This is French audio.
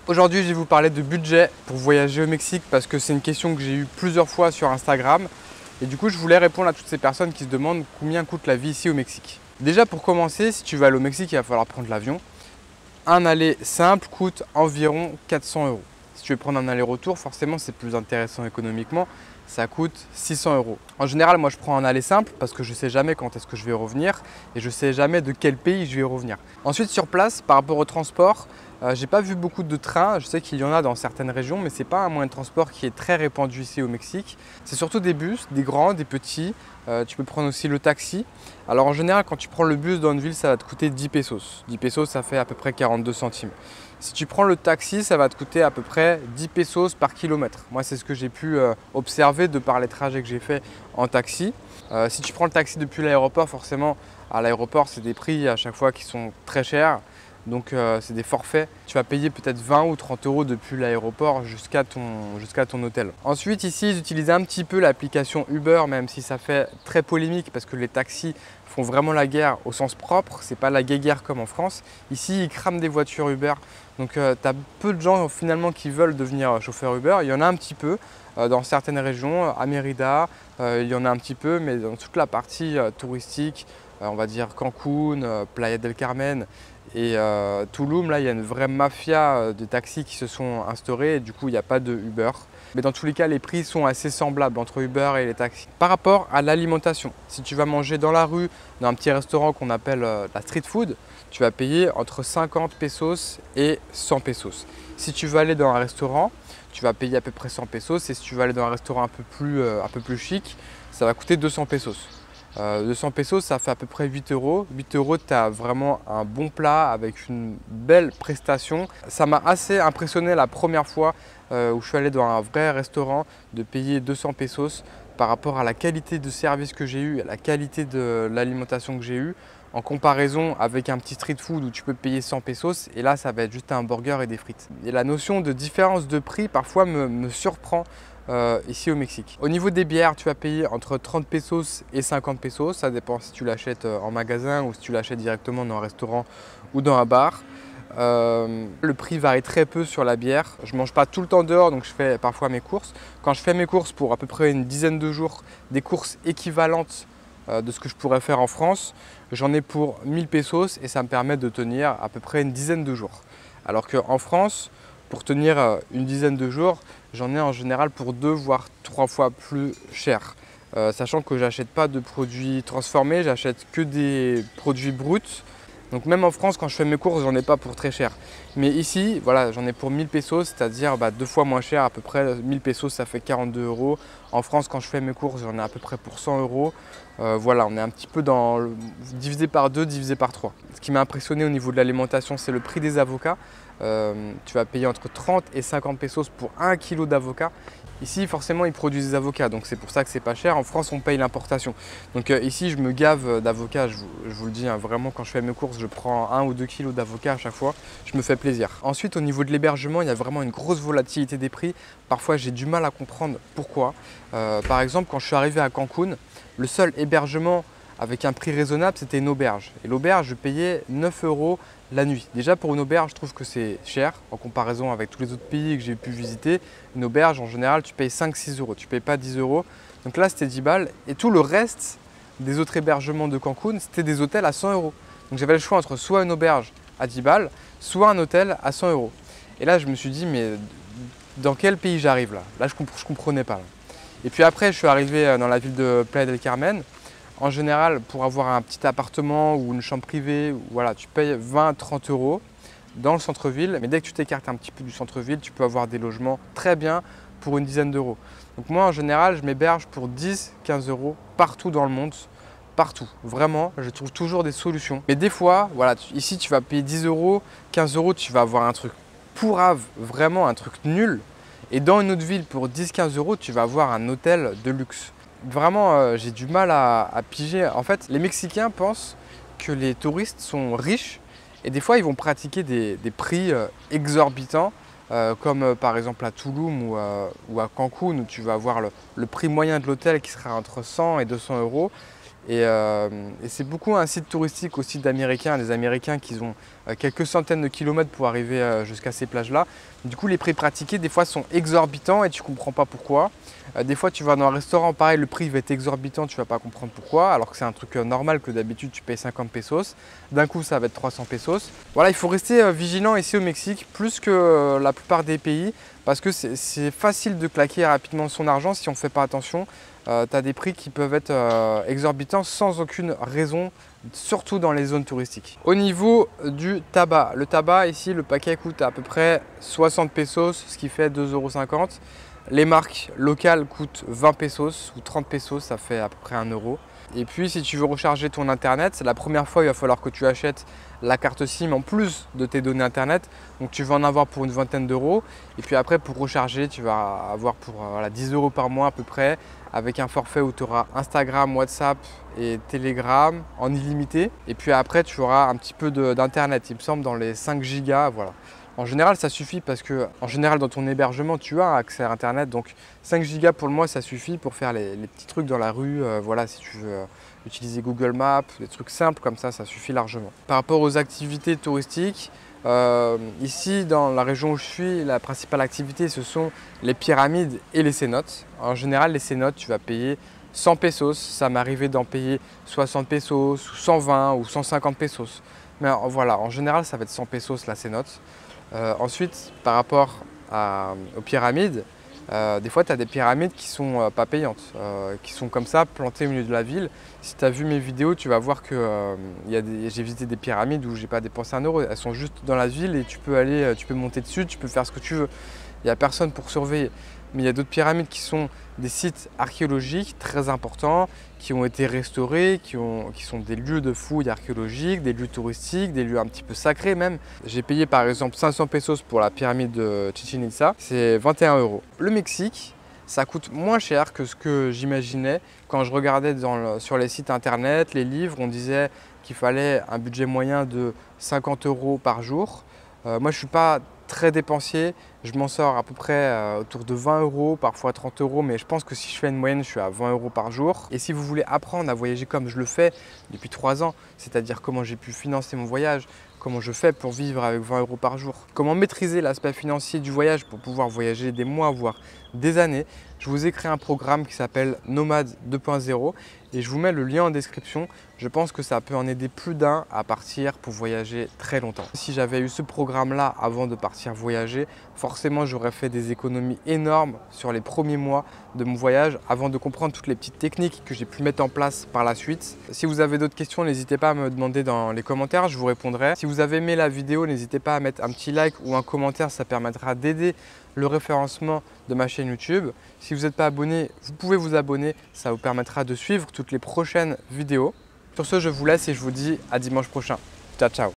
Aujourd'hui, je vais vous parler de budget pour voyager au Mexique parce que c'est une question que j'ai eue plusieurs fois sur Instagram. Et du coup, je voulais répondre à toutes ces personnes qui se demandent combien coûte la vie ici au Mexique. Déjà, pour commencer, si tu vas aller au Mexique, il va falloir prendre l'avion. Un aller simple coûte environ 400 euros. Si tu veux prendre un aller-retour, forcément, c'est plus intéressant économiquement. Ça coûte 600 euros. En général, moi, je prends un aller simple parce que je ne sais jamais quand est-ce que je vais revenir et je ne sais jamais de quel pays je vais revenir. Ensuite, sur place, par rapport au transport, j'ai pas vu beaucoup de trains. Je sais qu'il y en a dans certaines régions, mais ce n'est pas un moyen de transport qui est très répandu ici au Mexique. C'est surtout des bus, des grands, des petits. Tu peux prendre aussi le taxi. Alors en général, quand tu prends le bus dans une ville, ça va te coûter 10 pesos. 10 pesos, ça fait à peu près 42 centimes. Si tu prends le taxi, ça va te coûter à peu près 10 pesos par kilomètre. Moi, c'est ce que j'ai pu observer de par les trajets que j'ai fait en taxi. Si tu prends le taxi depuis l'aéroport, forcément, à l'aéroport, c'est des prix à chaque fois qui sont très chers. Donc c'est des forfaits. Tu vas payer peut-être 20 ou 30 euros depuis l'aéroport jusqu'à ton hôtel. Ensuite ici ils utilisent un petit peu l'application Uber, même si ça fait très polémique parce que les taxis font vraiment la guerre au sens propre. C'est pas la guéguerre comme en France. Ici ils crament des voitures Uber. Donc tu as peu de gens finalement qui veulent devenir chauffeur Uber. Il y en a un petit peu dans certaines régions. À Mérida il y en a un petit peu, mais dans toute la partie touristique, on va dire Cancun, Playa del Carmen et Tulum, là il y a une vraie mafia de taxis qui se sont instaurés et du coup il n'y a pas de Uber. Mais dans tous les cas, les prix sont assez semblables entre Uber et les taxis. Par rapport à l'alimentation, si tu vas manger dans la rue, dans un petit restaurant qu'on appelle la street food, tu vas payer entre 50 pesos et 100 pesos. Si tu veux aller dans un restaurant, tu vas payer à peu près 100 pesos et si tu veux aller dans un restaurant un peu plus chic, ça va coûter 200 pesos. 200 pesos, ça fait à peu près 8 euros. 8 euros, tu as vraiment un bon plat avec une belle prestation. Ça m'a assez impressionné la première fois où je suis allé dans un vrai restaurant de payer 200 pesos par rapport à la qualité de service que j'ai eu, à la qualité de l'alimentation que j'ai eue, en comparaison avec un petit street food où tu peux payer 100 pesos et là, ça va être juste un burger et des frites. Et la notion de différence de prix, parfois, me surprend. Ici au Mexique. Au niveau des bières, tu vas payer entre 30 pesos et 50 pesos. Ça dépend si tu l'achètes en magasin ou si tu l'achètes directement dans un restaurant ou dans un bar. Le prix varie très peu sur la bière. Je ne mange pas tout le temps dehors, donc je fais parfois mes courses. Quand je fais mes courses pour à peu près une dizaine de jours, des courses équivalentes de ce que je pourrais faire en France, j'en ai pour 1000 pesos et ça me permet de tenir à peu près une dizaine de jours. Alors qu'en France, pour tenir une dizaine de jours, j'en ai en général pour 2 voire 3 fois plus cher. Sachant que j'achète pas de produits transformés, j'achète que des produits bruts. Donc même en France, quand je fais mes courses, j'en ai pas pour très cher. Mais ici, voilà, j'en ai pour 1000 pesos, c'est-à-dire 2 fois moins cher, à peu près 1000 pesos, ça fait 42 euros. En France, quand je fais mes courses, j'en ai à peu près pour 100 euros. Voilà, on est un petit peu divisé par 2, divisé par 3. Ce qui m'a impressionné au niveau de l'alimentation, c'est le prix des avocats. Tu vas payer entre 30 et 50 pesos pour 1 kg d'avocat. Ici, forcément, ils produisent des avocats, donc c'est pour ça que c'est pas cher. En France, on paye l'importation. Donc ici, je me gave d'avocats, je vous le dis, hein, vraiment, quand je fais mes courses, je prends 1 ou 2 kg d'avocat à chaque fois. Je me fais plaisir. Ensuite, au niveau de l'hébergement, il y a vraiment une grosse volatilité des prix. Parfois, j'ai du mal à comprendre pourquoi. Par exemple, quand je suis arrivé à Cancun, le seul hébergement avec un prix raisonnable, c'était une auberge. Et l'auberge, je payais 9 euros la nuit. Déjà pour une auberge, je trouve que c'est cher en comparaison avec tous les autres pays que j'ai pu visiter. Une auberge, en général, tu payes 5-6 euros, tu ne payes pas 10 euros. Donc là, c'était 10 balles. Et tout le reste des autres hébergements de Cancun, c'était des hôtels à 100 euros. Donc j'avais le choix entre soit une auberge à 10 balles, soit un hôtel à 100 euros. Et là, je me suis dit, mais dans quel pays j'arrive là? Là, je ne comprenais pas. Là. Et puis après, je suis arrivé dans la ville de Playa del Carmen. En général, pour avoir un petit appartement ou une chambre privée, voilà, tu payes 20-30 euros dans le centre-ville. Mais dès que tu t'écartes un petit peu du centre-ville, tu peux avoir des logements très bien pour une dizaine d'euros. Donc moi, en général, je m'héberge pour 10-15 euros partout dans le monde. Partout. Vraiment, je trouve toujours des solutions. Mais des fois, voilà, ici, tu vas payer 10 euros, 15 euros, tu vas avoir un truc pourrave, vraiment un truc nul. Et dans une autre ville, pour 10-15 euros, tu vas avoir un hôtel de luxe. Vraiment, j'ai du mal à piger. En fait, les Mexicains pensent que les touristes sont riches et des fois, ils vont pratiquer des prix exorbitants, comme par exemple à Tulum ou à Cancun, où tu vas avoir le prix moyen de l'hôtel qui sera entre 100 et 200 euros. Et c'est beaucoup un site touristique aussi d'Américains, des Américains qui ont quelques centaines de kilomètres pour arriver jusqu'à ces plages-là. Du coup, les prix pratiqués, des fois, sont exorbitants et tu ne comprends pas pourquoi. Des fois, tu vas dans un restaurant, pareil, le prix va être exorbitant, tu ne vas pas comprendre pourquoi, alors que c'est un truc normal que d'habitude, tu payes 50 pesos. D'un coup, ça va être 300 pesos. Voilà, il faut rester vigilant ici au Mexique, plus que la plupart des pays, parce que c'est facile de claquer rapidement son argent si on ne fait pas attention. Tu as des prix qui peuvent être exorbitants sans aucune raison, surtout dans les zones touristiques. Au niveau du tabac, le tabac ici, le paquet coûte à peu près 60 pesos, ce qui fait 2,50 €. Les marques locales coûtent 20 pesos ou 30 pesos, ça fait à peu près 1 €. Et puis si tu veux recharger ton internet, c'est la première fois il va falloir que tu achètes la carte SIM en plus de tes données internet. Donc tu vas en avoir pour une vingtaine d'euros. Et puis après pour recharger, tu vas avoir pour 10 € par mois à peu près, avec un forfait où tu auras Instagram, WhatsApp et Telegram en illimité. Et puis après tu auras un petit peu d'internet, il me semble dans les 5 gigas, voilà. En général, ça suffit parce que, en général, dans ton hébergement, tu as accès à Internet. Donc, 5 gigas pour le mois, ça suffit pour faire les petits trucs dans la rue. Voilà, si tu veux utiliser Google Maps, des trucs simples comme ça suffit largement. Par rapport aux activités touristiques, ici, dans la région où je suis, la principale activité, ce sont les pyramides et les cénotes. En général, les cénotes, tu vas payer 100 pesos. Ça m'est arrivé d'en payer 60 pesos, ou 120 ou 150 pesos. Mais voilà, en général, ça va être 100 pesos la cénote. Ensuite, par rapport aux pyramides, des fois tu as des pyramides qui sont pas payantes, qui sont comme ça plantées au milieu de la ville. Si tu as vu mes vidéos, tu vas voir que j'ai visité des pyramides où j'ai pas dépensé 1 €. Elles sont juste dans la ville et tu peux monter dessus, tu peux faire ce que tu veux. Il n'y a personne pour surveiller. Mais il y a d'autres pyramides qui sont des sites archéologiques très importants, qui ont été restaurés, qui sont des lieux de fouilles archéologiques, des lieux touristiques, des lieux un petit peu sacrés même. J'ai payé par exemple 500 pesos pour la pyramide de Chichén Itzá, c'est 21 €. Le Mexique, ça coûte moins cher que ce que j'imaginais. Quand je regardais sur les sites internet, les livres, on disait qu'il fallait un budget moyen de 50 € par jour. Moi, je ne suis pas très dépensier, je m'en sors à peu près autour de 20 €, parfois 30 €, mais je pense que si je fais une moyenne, je suis à 20 € par jour. Et si vous voulez apprendre à voyager comme je le fais depuis 3 ans, c'est-à-dire comment j'ai pu financer mon voyage, comment je fais pour vivre avec 20 € par jour, comment maîtriser l'aspect financier du voyage pour pouvoir voyager des mois, voire des années, je vous ai créé un programme qui s'appelle Nomade 2.0 et je vous mets le lien en description. Je pense que ça peut en aider plus d'un à partir pour voyager très longtemps. Si j'avais eu ce programme-là avant de partir voyager, forcément j'aurais fait des économies énormes sur les premiers mois de mon voyage avant de comprendre toutes les petites techniques que j'ai pu mettre en place par la suite. Si vous avez d'autres questions, n'hésitez pas à me demander dans les commentaires, je vous répondrai. Si vous avez aimé la vidéo, n'hésitez pas à mettre un petit like ou un commentaire, ça permettra d'aider le référencement de ma chaîne YouTube. Si vous n'êtes pas abonné, vous pouvez vous abonner, ça vous permettra de suivre toutes les prochaines vidéos. Sur ce, je vous laisse et je vous dis à dimanche prochain. Ciao, ciao!